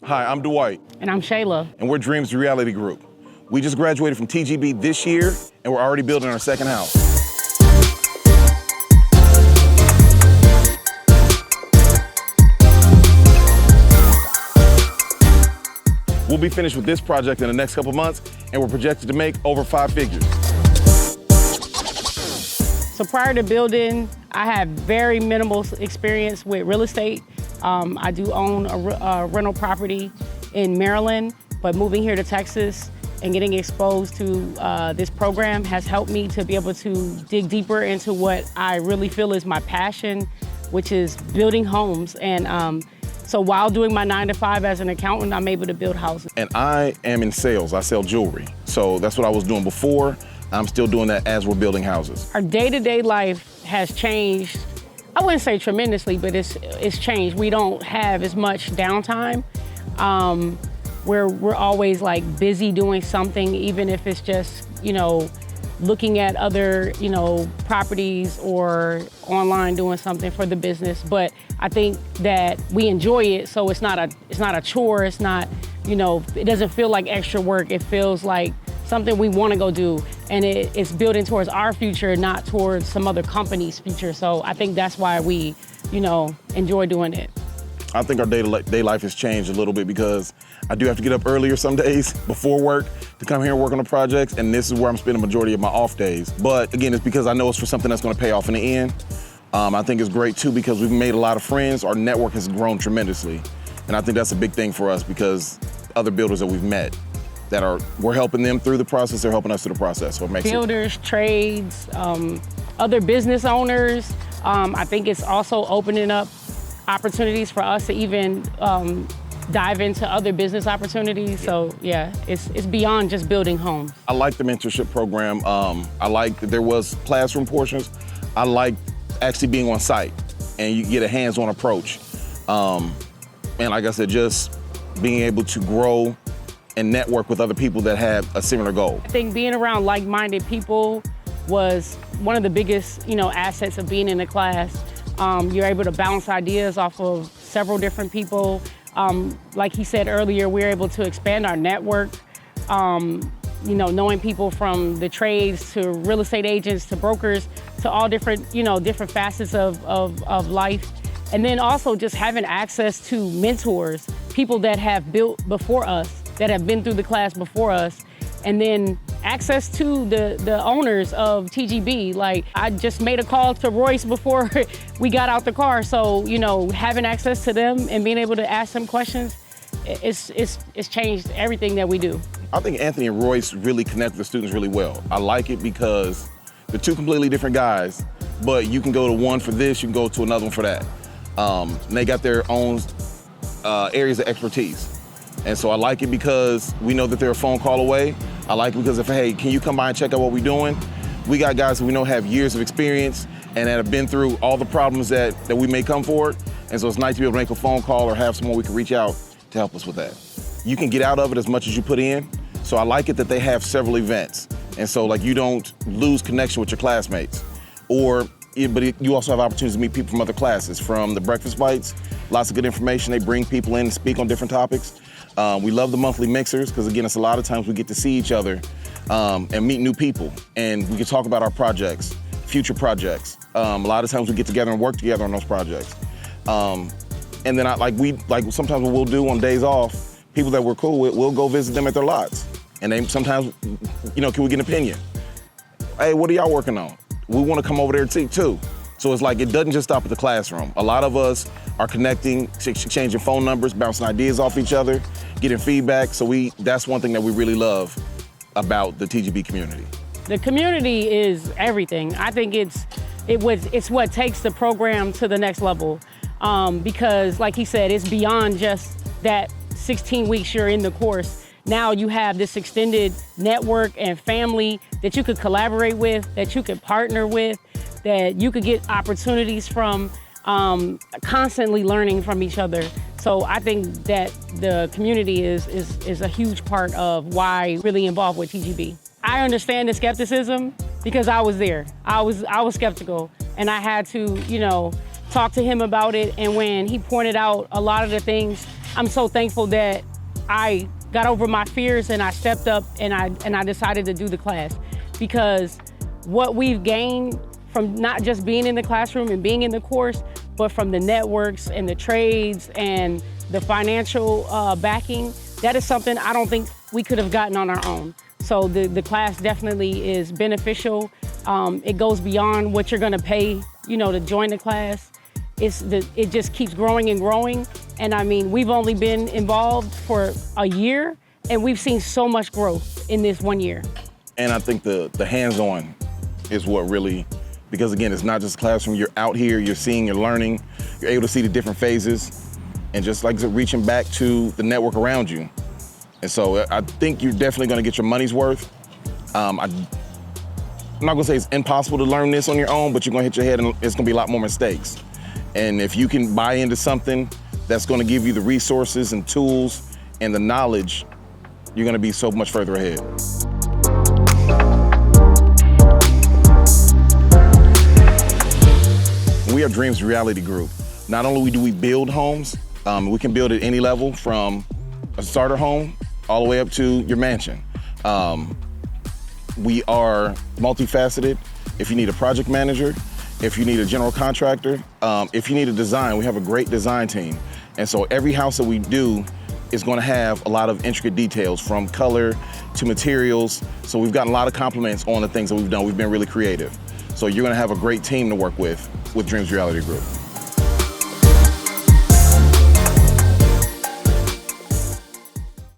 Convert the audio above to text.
Hi, I'm Dwight. And I'm Shayla. And we're Dreams Reality Group. We just graduated from TGB this year, and we're already building our second house. We'll be finished with this project in the next couple months, and we're projected to make over 5 figures. So prior to building, I have very minimal experience with real estate. I do own a rental property in Maryland, but moving here to Texas and getting exposed to this program has helped me to be able to dig deeper into what I really feel is my passion, which is building homes. And so while doing my 9-to-5 as an accountant, I'm able to build houses. And I am in sales. I sell jewelry. So that's what I was doing before. I'm still doing that as we're building houses. Our day-to-day life has changed. I wouldn't say tremendously, but it's changed. We don't have as much downtime. We're always like busy doing something, even if it's just, looking at other, properties or online doing something for the business. But I think that we enjoy it, so it's not a chore. It's not, it doesn't feel like extra work. It feels like something we want to go do, and it's building towards our future, not towards some other company's future. So I think that's why we, enjoy doing it. I think our day-to-day life has changed a little bit because I do have to get up earlier some days before work to come here and work on the projects, and this is where I'm spending the majority of my off days. But again, it's because I know it's for something that's going to pay off in the end. I think it's great too because we've made a lot of friends. Our network has grown tremendously, and I think that's a big thing for us because other builders that we've met we're helping them through the process, they're helping us through the process. So it makes builders, trades, other business owners. I think it's also opening up opportunities for us to even dive into other business opportunities. So yeah, it's beyond just building homes. I like the mentorship program. I like that there was classroom portions. I like actually being on site and you get a hands-on approach. And like I said, just being able to grow and network with other people that have a similar goal. I think being around like-minded people was one of the biggest, assets of being in the class. You're able to bounce ideas off of several different people. Like he said earlier, we're able to expand our network. Knowing people from the trades to real estate agents to brokers to all different, different facets of life. And then also just having access to mentors, people that have built before us, that have been through the class before us, and then access to the owners of TGB. Like, I just made a call to Royce before we got out the car. So, having access to them and being able to ask them questions, it's changed everything that we do. I think Anthony and Royce really connect with the students really well. I like it because they're two completely different guys, but you can go to one for this, you can go to another one for that. And they got their own areas of expertise. And so I like it because we know that they're a phone call away. I like it because hey, can you come by and check out what we're doing? We got guys that we know have years of experience and that have been through all the problems that we may come forward. And so it's nice to be able to make a phone call or have someone we can reach out to help us with that. You can get out of it as much as you put in. So I like it that they have several events. And so you don't lose connection with your classmates. But you also have opportunities to meet people from other classes, from the breakfast bites, lots of good information. They bring people in and speak on different topics. We love the monthly mixers because, again, it's a lot of times we get to see each other and meet new people, and we can talk about our projects, future projects. A lot of times we get together and work together on those projects. And then sometimes what we'll do on days off, people that we're cool with, we'll go visit them at their lots. And they sometimes, can we get an opinion? Hey, what are y'all working on? We want to come over there and see too. So it's like, it doesn't just stop at the classroom. A lot of us are connecting, exchanging phone numbers, bouncing ideas off each other, getting feedback. So that's one thing that we really love about the TGB community. The community is everything. I think it's what takes the program to the next level. Because like he said, it's beyond just that 16 weeks you're in the course. Now you have this extended network and family that you could collaborate with, that you could partner with, that you could get opportunities from, constantly learning from each other. So I think that the community is a huge part of why I'm really involved with TGB. I understand the skepticism because I was there. I was skeptical, and I had to, talk to him about it. And when he pointed out a lot of the things I'm so thankful that I got over my fears and I stepped up and I decided to do the class, because what we've gained from not just being in the classroom and being in the course, but from the networks and the trades and the financial backing, that is something I don't think we could have gotten on our own. So the class definitely is beneficial. It goes beyond what you're gonna pay, to join the class. It just keeps growing and growing. And I mean, we've only been involved for a year and we've seen so much growth in this 1 year. And I think the hands-on is what really, because again, it's not just a classroom, you're out here, you're seeing, you're learning, you're able to see the different phases, and just like reaching back to the network around you. And so I think you're definitely gonna get your money's worth. I'm not gonna say it's impossible to learn this on your own, but you're gonna hit your head and it's gonna be a lot more mistakes. And if you can buy into something that's gonna give you the resources and tools and the knowledge, you're gonna be so much further ahead. We are Dreams Reality Group. Not only do we build homes, we can build at any level, from a starter home all the way up to your mansion. We are multifaceted. If you need a project manager, if you need a general contractor, if you need a design, we have a great design team. And so every house that we do is gonna have a lot of intricate details, from color to materials. So we've gotten a lot of compliments on the things that we've done. We've been really creative. So you're gonna have a great team to work with Dreams Reality Group.